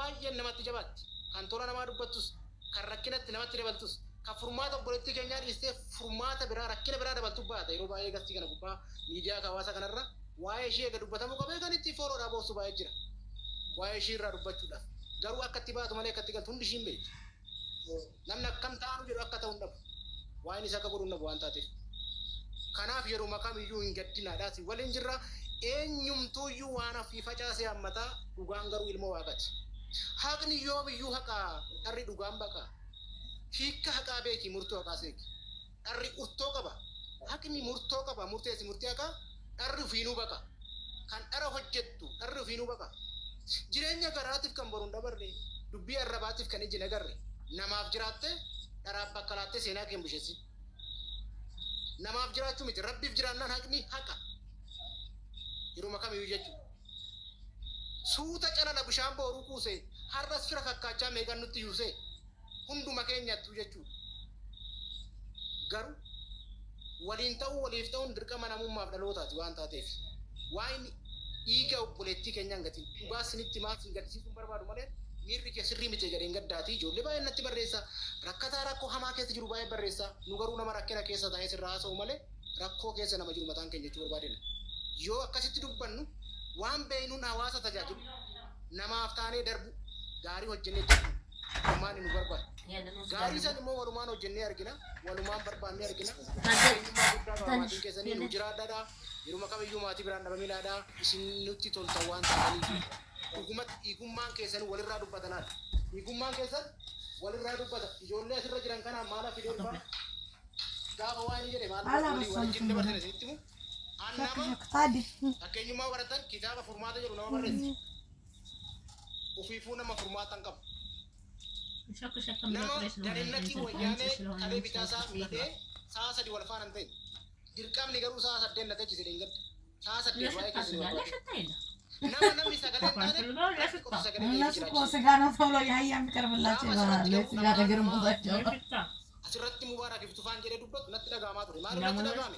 baay'een namatti jabaatti kan tola namaa dubbattus kan rakkinatti namatti dabaltus kan furmaata obboleettii keenyaa dhiistee furmaata biraa rakkina biraa dabaltu baata yeroo baay'ee gastii kana gubbaa miidiyaa hawaasa kanarra waa'ee ishee eega dubbatamu qabee kan itti fooloodhaa boossu baay'ee jira waa'ee ishee irraa dubbachuudhaaf garuu akka itti baatu malee akka itti galtu hundi ishiin beekti namni akkam ta'anu jedhu akka ta'u hin dhabu waa'een isa akka godhu hin dhabu waan taateef kanaaf yeroo makamiyyuu hin gaddinaadhaas waliin jirra eenyumtuuyyuu waan ofii facaasee hammataa dhugaan garuu ilma waaqati haqni yoomiyyuu haqaa dharri dhugaan baqa hiikka haqaa beeki murtoo haqaa seeki dharri urtoo qaba haqni murtoo qaba murteessi murtii haqaa dharri ufiinuu baqa kan dhara hojjettu dharri ufiinuu baqa jireenya garaatiif kan boruun dabarre dubbii arrabaatiif kan iji nagarre namaaf jiraatte dharaaf bakka laattee seenaa kee busheessi namaaf jiraachuu miti rabbiif jiraannaan haqni haqa yeroo makamiyyuu jechuudha suuta calala bishaan booruu kuusee har'as fira fakkaachaa meeqan nutti yuusee hunduma keenyattu jechuudha garuu waliin ta'uu waliif ta'uun dirqama namummaaf dhalootaati waan taateef waan dhiiga obboleettii keenyaan gatiin dhugaa sinitti maaf hin gadsiisuun barbaadu malee miirri kee sirrii miti jedheen gaddaati ijoollee baay'ee natti barreessa rakkataa rakkoo hamaa keessa jiru baay'ee barreessa nu garuu nama rakkina keessa taa'ee sirraa haasa'u malee rakkoo keessa nama jiru mataan keenya jechuu barbaadena yoo akkasitti dubbannu waan beeynuun hawaasa tajaajilu namaaf taanee darbu gaarii hojjennee jirru ammaan nu barbaada gaarii san immoo walumaan hojjennee argina walumaan barbaannee argina eenyummaa guddaa maatiin keessanii nu jiraadhaadha yeroo makamiyyuu maatii biraan dhabamiidhaadha isin nutti tolta waan ta'aniif dhugumatti dhiigummaan keessan walirraa dubbatanaadha dhiigummaan keessan walirraa dubbata ijoollee asirra jiran kanaan maala fidee dhufaa gaafa waan inni jedhe maal wajjin dabarsine isinitti mu annama fakkeenyummaa baratan kitaaba furmaata jedhu nama barreesse ufiifuu nama furmaatan qabu nama daninnatii wayyaanee qalee bitaasaa miidhee sa'a sadi wal faana hin ta'e dirqamni garuu sa'a saddeen na tajjise dheengadda sa'a saddeen waa'ee keessanii nama namni sagalee taate እነሱ እኮ ስጋ ነው ተብሎ ያህያ የሚቀርብላቸው ይባላል ስጋ ነገር ሞታቸው asirratti mubaarak iftufaan jedhee dubbatu natti dhagaamaa ture maal natti dhagaame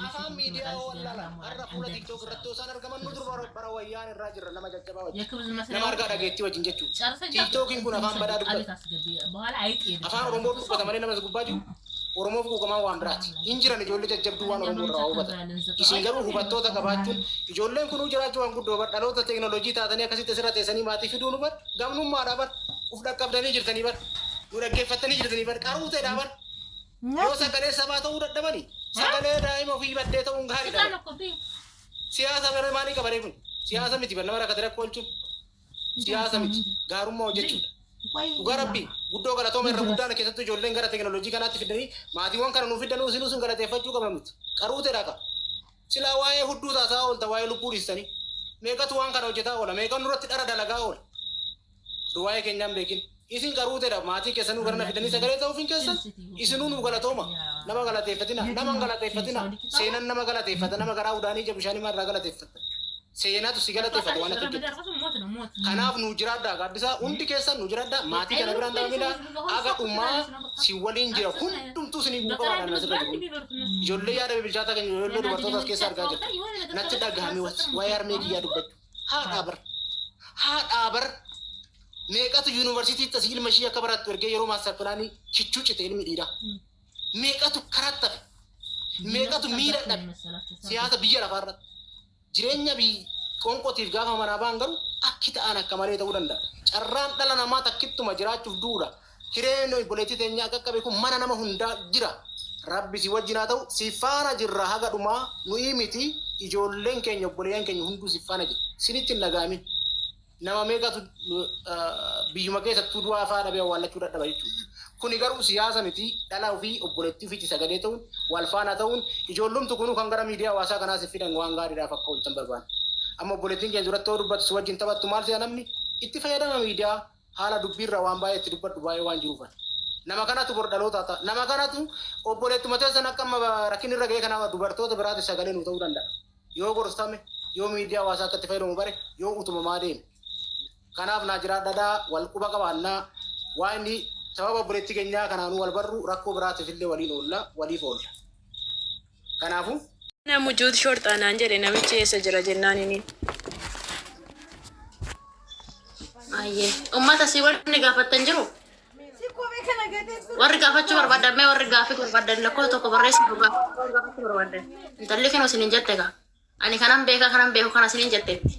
afaan miidiyaa wallala har'a fuula tiktook irratti osaan argaman nu durba bara wayyaan irraa jirra nama jajjabaa wajjin nama argaa dhageettii wajjin jechuudha tiktookiin kun afaan badaa dubbata afaan oromoo dubbata malee nama gubbaa jiru oromoof guugamaa waan biraati hin jiran ijoollee jajjabduu waan oromoo irraa hubata isin garuu hubattoota qabaachuun ijoolleen kunuu jiraachuu waan guddoo bar dhaloota teekinooloojii taatanii akkasitti asirra teessanii maatii fiduu nu bar gamnummaadhaa bar uf dhaqqabdanii jirtanii bar nu dhaggeeffattanii jirtanii bar qaruu ta'edhaa bar yoo sagalee sabaa ta'uu dadhabanii sagalee daa'ima ofii baddee ta'uun gaariidha siyaasa bara maalii qabaree kun siyaasa miti bar nama rakkate rakkoo oolchuun siyaasa miti gaarummaa hojjechuudha dhugaa rabbii guddoo galatooma irra guddaan keessattuu ijoolleen gara teekinooloojii kanaatti fidanii maatiiwwan kana nuuf fidanii isinuu sun galateeffachuu qabna nuti qaruu ta'edhaa qaba silaa waa'ee hudduu taasaa oolta waa'ee lubbuu dhiistanii meeqatu waan kana hojjetaa oola meeqan nurratti dhara dalagaa oola duwaa'ee keenyaan beekin isin qaruu ta'edha maatii keessanuu gara na fidanii sagalee ta'uuf hin keessan isinuu nu galatooma nama galateeffatina nama galateeffatina seenan nama galateeffata nama garaa udaanii ija bishaanii marraa galateeffata seenatu si galateeffata waan akka hojjetu kanaaf nu jiraaddaa gaaddisaa hundi keessan nu jiraaddaa maatii kana biraan dabamina aga dhummaa si waliin jira hundumtuu isinii guuqa waan asirra jiru ijoollee yaada bilchaata keenya ijoollee dubartootas keessa argaa jirtu natti dhagahame waa'ee harmee kiyyaa dubbachuu haadhaa bar meeqatu yuunivarsiitii tasii ilma ishii akka barattu ergee yeroo maastar pilaanii kichuu cite ilmi dhiiraa meeqatu karaatti hafe meeqatu miidha dhabe siyaasa biyya lafaa irratti jireenya qonqotiif gaafa manaa ba'an garuu akki ta'an akka malee ta'uu danda'a carraan dhala namaa takkittuma jiraachuuf duudha hireen obboleettii teenyaa akka beeku mana nama hundaa jira rabbi si wajjin haa ta'u si faana jirra haga dhumaa nuyi miti ijoolleen keenya obboleeyyan keenya hunduu si faana jira sinitti hin dhagaamin nama meeqatu biyyuma keessattuu du'aa afaa dhabee awwaallachuu dadhaba jechuudha. Kuni garuu siyaasa miti dhalaa ofii obboleettii ofiitti sagalee ta'uun wal faana ta'uun ijoollumtu kunuu kan gara miidiyaa hawaasaa kanaas fidan waan gaariidhaaf akka oolchan barbaada. Amma obboleettiin keenya duratti dubbattu si wajjin taphattu maal si'a namni itti fayyadama miidiyaa haala dubbiirra waan baay'ee itti dubbadhu baay'ee waan jiruufan. Nama kanatu bor dhaloota ta'a. Nama kanatu obboleettuma teessan akka amma rakkin irra ga'ee kana dubartoota biraati sagalee nu ta'uu danda'a. Yoo gorstame yoo miidiyaa hawaasaa akka itti fayyadamu bare yoo utumamaa deeme. Kanaaf naa jiraadhaa wal quba qabaannaa waa inni sababa obboleettii keenyaa kanaanuu wal barru rakkoo biraatiif illee waliin oolla waliif oolla. Kanaafuu nama juuti shorxaanaan jedhe namichi eessa jira jennaan inni Aye. Ummata si warri gaafatan jiru. Warri gaafachuu barbaadan mee warri gaafii barbaadan lakkoo tokko barreessi gaafachuu barbaadan. Intalli kennu sinin jette gaa. Ani kanan beeku kana sinin jetteetti.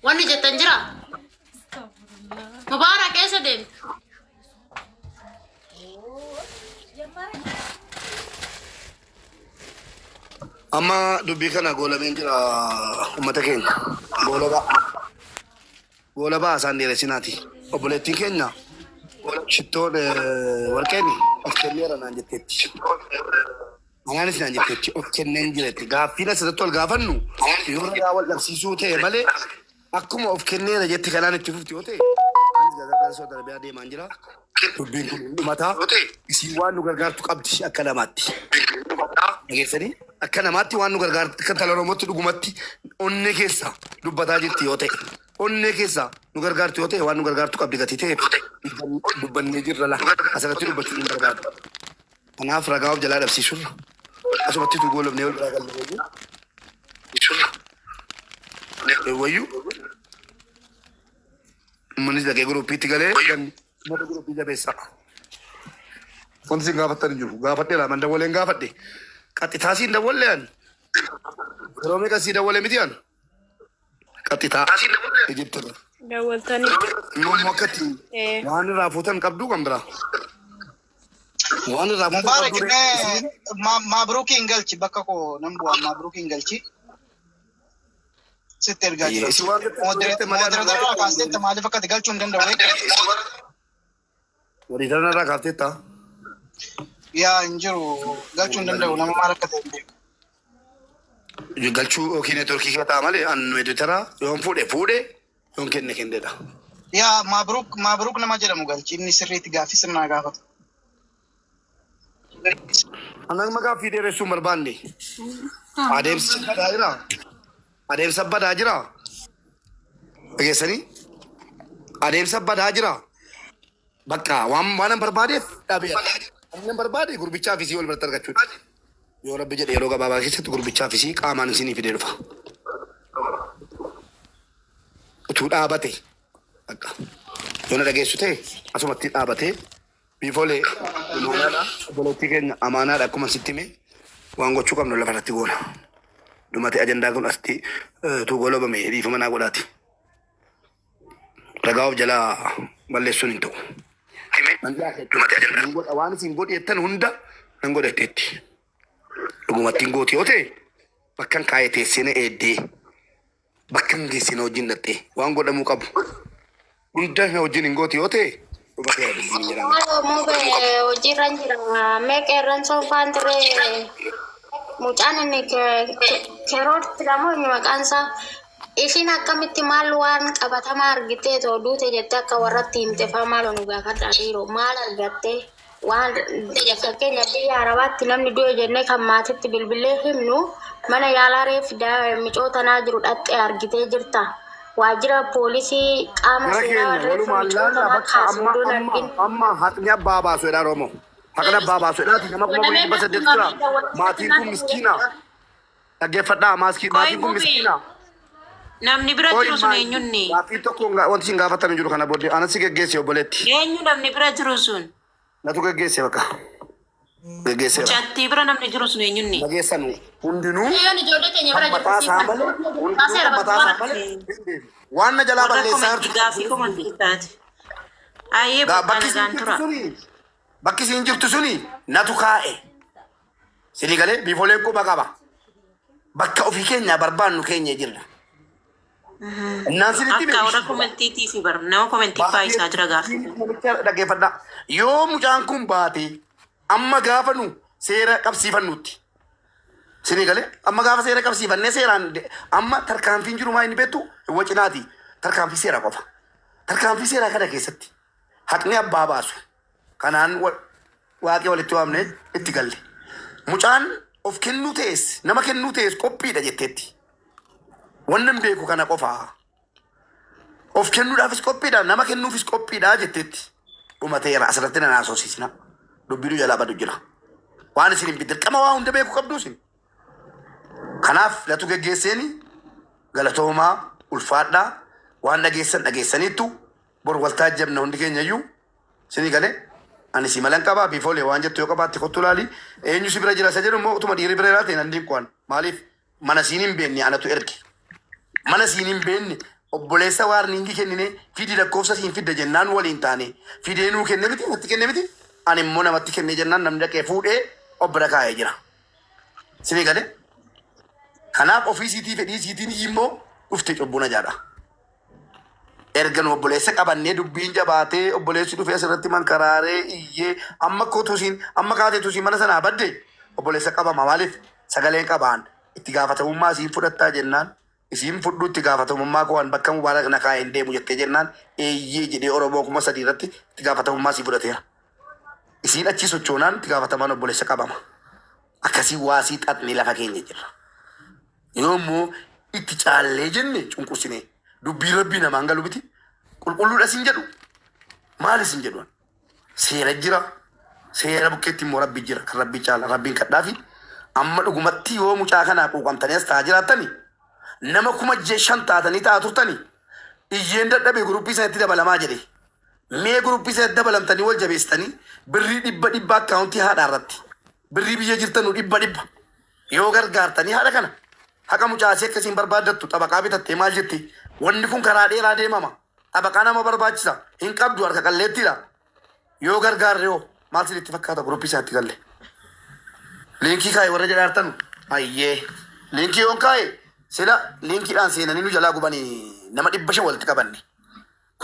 Wanni jettan jira. Mubarak keessa deemte. Amma dubbii kana goolabeen jira uummata keenya. Goolabaa isaan dheeressinaati. Obboleettiin keenya shittoon warqeen of kenneera naan jetteetti. Anaanis naan jetteetti of kenneen jiretti. Gaaffiin asirratti ol gaafannu yoo ragaa wal dhabsiisuu ta'e malee akkuma of kenneera jetti kanaan itti fufti yoo ta'e anis gargaarsa darbiyaa deemaan jira. Dubbiin kun dhumataa isiin waan nu gargaartu qabdi akka namaatti. Dhageessanii akka namaatti waan nu gargaartu akka tala Oromootti dhugumatti onnee keessa dubbataa jirti yoo ta'e onnee keessa nu gargaartu yoo ta'e waan nu gargaartu qabdi gatii ta'e dubbannee jirra la asirratti dubbachuu hin barbaadu. Kanaaf ragaa of jalaa dhabsiisurra asumatti tu goolabnee ol biraa gallee wayyuu manis dhaqee gurupiitti galee mata guruppii jabeessa. Wanti sin gaafattan hin jiru gaafadheera man dawwaleen gaafadhe qaxxitaa siin dawwalleen yeroo meeqa sii dawwalee miti an qaxxitaa Ijiptira. Dawwaltanii. Yoomuu akkatti waan irraa fuutan qabduu kan biraa. Waan irraa fuutan qabduu. Mubarak mabruki ingalchi bakka koo nan bu'aa mabruki ingalchi. Sitti ergaa jira. Moderatora kaastetta maaliif akkati galchuu hin danda'u? Moderatora irraa kaastetta. Yaa hin jiru galchuu hin danda'u nama maal akka ta'e hin beeku. Galchuu yookiin neetworkii kee ta'a malee an moderatora yoon fuudhe yoon kenneedha. Yaa mabruk nama jedhamu galchi inni sirriitti gaaffii sirnaa gaafatu. Anak maka video resume barbaanne. Adeemsa badaa jira. Dhageessanii adeemsa badaa jira. Bakka waan barbaadeef dhabeera. Waan barbaade gurbicha fi wal bartar gachuudha. Yoo rabbi jedhe yeroo gabaabaa keessatti gurbicha fi qaamaan isinii fidee dhufa. Utuu dhaabate bakka yoo na dhageessu ta'e asumatti dhaabate biifoolee obboleettii keenya amaanaadha akkuma sitti hime waan gochuu qabnu lafarratti goona. Dhumate ajandaa kun asti tuu golobame dhiifama naa godhaati. Ragaa of jalaa balleessuun hin ta'u. Waan isin godheettan hunda nan godhatteetti. Dhugumatti hin gooti yoo ta'e bakkan kaayee teessina eeddee bakkan geessina wajjin dhattee waan godhamuu qabu hunda wajjin hin gooti yoo ta'e hojiirran jira meeqeerran soofaan ture mucaan inni kerootti lamoo maqaan isaa ishiin akkamitti maal waan qabatamaa argitee too duute jettee akka warratti himte faa maal nu gaafadha dhiiroo maal argattee waan fakkeenya biyya arabaatti namni du'e jennee kan maatitti bilbilee himnu mana yaalaa reef micootanaa jiru dhattee argitee jirta. Waajjira poolisii qaama seeraa amma haqni abbaa baasuudha Oromoo. Haqni abbaa baasuudha nama kuma kuma dhibba saddeet jira. Maatiin kun miskiina. Dhaggeeffadhaa maatiin kun miskiina. Namni bira jiru sun eenyunni? Gaaffii tokko wanti isin gaafatan jiru kana booddee anas si geggeesse obboleetti. Eenyu namni bira jiru sun? Natu geggeesse bakka. Geggeesse. Chatti bira namni jiru sun eenyunni? Geggeessan hundinuu. Ijoollee keenya bira jiru. Waan na jalaa balleessaa jirtu. Gaaffii komantii taate. Ayyee bakka tura. Bakki isin jirtu suni natu kaa'e. Sini galee biifooleen quba qaba. Bakka ofii keenya barbaannu keenya jirra. Akka warra komantiitii fi bara nama komantii faayisaa jira gaaffii. Dhaggeeffadhaa. Yoo mucaan kun baate amma gaafa nu seera qabsiifannutti. Sini galee amma gaafa seera qabsiifannee seeraan amma tarkaanfiin jiru maa inni beektu wacinaati tarkaanfii seera qofa. Tarkaanfii seeraa kana keessatti haqni abbaa baasu kanaan waaqee walitti waamne itti galle. Mucaan of kennuu ta'es nama kennuu ta'es qophiidha jetteetti. Wannan beeku kana qofaa. Of kennuudhaafis qophiidha nama kennuufis qophiidha jetteetti. Dhumateera asirratti na naasofsiisna. Dubbiidhu jalaa badu jira. Waan isin hin dirqama waa hunda beeku qabdu isin. Kanaaf latu geggeesseeni galatoomaa ulfaadhaa waan dhageessaniittu bor waltaa jabna hundi keenya iyyuu sinii galee ani si malan qabaa biifoolee waan jettu yoo qabaatti kottu laali eenyu si bira jira isa jedhu immoo utuma dhiirri bira jiraate nan diinqoan maaliif mana siin hin beekne anatu erge mana siin hin beekne obboleessa waarniingi kennine fidi lakkoofsa siin fidda jennaan waliin taane fidee nuu kenne miti natti kenne miti ani immoo namatti kenne jennaan namni dhaqee fuudhee obbira kaa'ee jira sinii galee kanaaf ofii siitii fedhii siitiin immoo dhufte cubbuuna jaadha. Ergan obboleessa qabannee dubbiin jabaatee obboleessi dhufee asirratti mankaraaree iyyee amma kootuusiin amma kaateetuusiin mana sanaa badde obboleessa qabama maaliif sagaleen qabaan itti gaafatamummaa isiin fudhattaa jennaan isiin fudhu itti gaafatamummaa ko'an bakka mubaarak na kaa'een deemu jettee jennaan eeyyee jedhee Oromoo 3,000 irratti itti gaafatamummaa isii fudhateera. Isiin achi sochoonaan itti gaafatamaan obboleessa qabama. Akkasii waasii xaxni lafa keenya jirra. Yoommoo itti caallee jenne cunqursinee dubbii rabbii namaan galu biti qulqulluudha sin jedhu maali sin jedhu seera jira seera bukkeetti immoo rabbi jira kan rabbi caala rabbiin kadhaafi amma dhugumatti yoo mucaa kanaa quuqamtanii as taa'aa jiraatanii nama 5,000 taatanii taa'aa turtanii iyyeen dadhabee guruppii sanatti dabalamaa jedhe mee guruppii sanatti dabalamtanii wal jabeessitanii birrii 100 akkaawuntii haadhaa irratti birrii biyya jirtanuu 100 yoo gargaartanii haadha kana haqa mucaasee akkasiin barbaaddattu xabaqaa bitattee maal jetti wanni kun karaa dheeraa deemama xabaqaa nama barbaachisa hin qabdu harka qalleettiidha yoo gargaarre yoo maal sinitti fakkaata guruppii isaatti galle liinkii kaa'e warra jedhaartan ayyee liinkii yoon kaa'e sila liinkiidhaan seenanii nu jalaa gubanii nama 500 walitti qabanne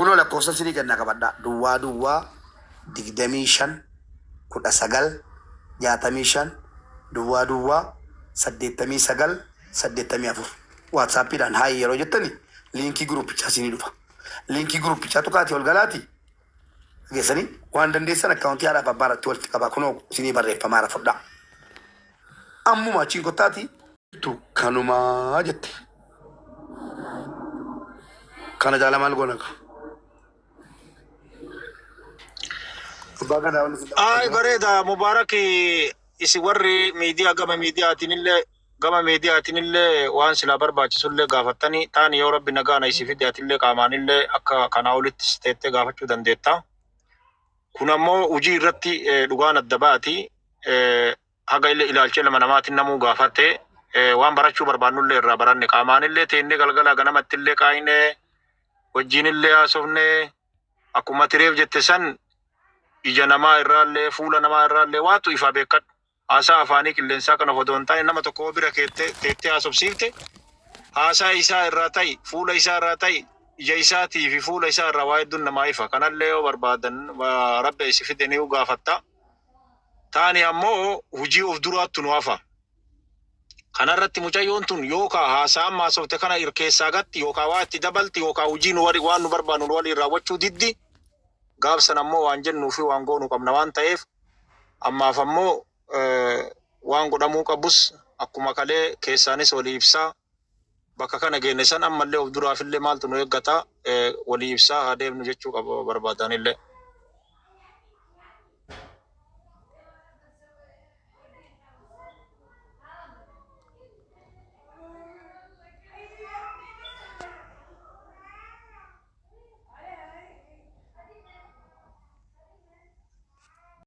kunoo lakkoofsa sinii gannaa qabadhaa duwwaa 25 19 65 duwwaa 89 84 WhatsAppiidhaan hayi yeroo jettani liinkii guruppichaa sinii dhufa. Liinkii guruppichaa tukaati ol galaati. Geessanii waan dandeessan akkaawuntii haadhaaf abbaa irratti walitti qabaa kunoo sinii barreeffamaa rafudhaa. Ammuma achiin kottaati kanumaa jette. Kana jaala maal goona ka? Ay bareeda Mubaarak isi warri miidiyaa gama miidiyaatinillee waan silaa barbaachisullee gaafattanii taani yoo rabbi nagaana isi fidaatillee qaamaanillee akka kanaa olitti teettee gaafachuu dandeetta. Kun ammoo hojii irratti dhugaan adda baati. Haga illee ilaalchee lama namaatiin namuu gaafatte waan barachuu barbaannullee irraa baranne qaamaanillee teennee galgala ganamattillee qaayinee wajjiinillee haasofnee akkuma tireef jette san ija namaa irraallee fuula namaa irraallee waatu ifa beekadhu. Haasaa afaanii qilleensaa kana fotoon ta'e nama tokko bira teettee haasofsiifte haasaa isaa irraa ta'e fuula isaa irraa ta'e ija isaatii fi fuula isaa irraa waa hedduun namaa ifa kanallee yoo barbaadan rabbi isi fide ni gaafatta. Taani ammoo hujii of duraattu nu hafa. Kanarratti mucayyoon tun yookaa haasaa amma haasofte kana irkeessaa gatti yookaa waa itti dabalti yookaa hujii waan nu barbaannu nu waliin raawwachuu diddi gaafsan ammoo waan jennuu fi waan goonuu qabna waan ta'eef ammaaf ammoo waan godhamuu qabus akkuma kalee keessaanis walii ibsaa bakka kana geenne san ammallee of duraafillee maaltu nu eeggata walii ibsaa haa deemnu jechuu qaba barbaadanillee.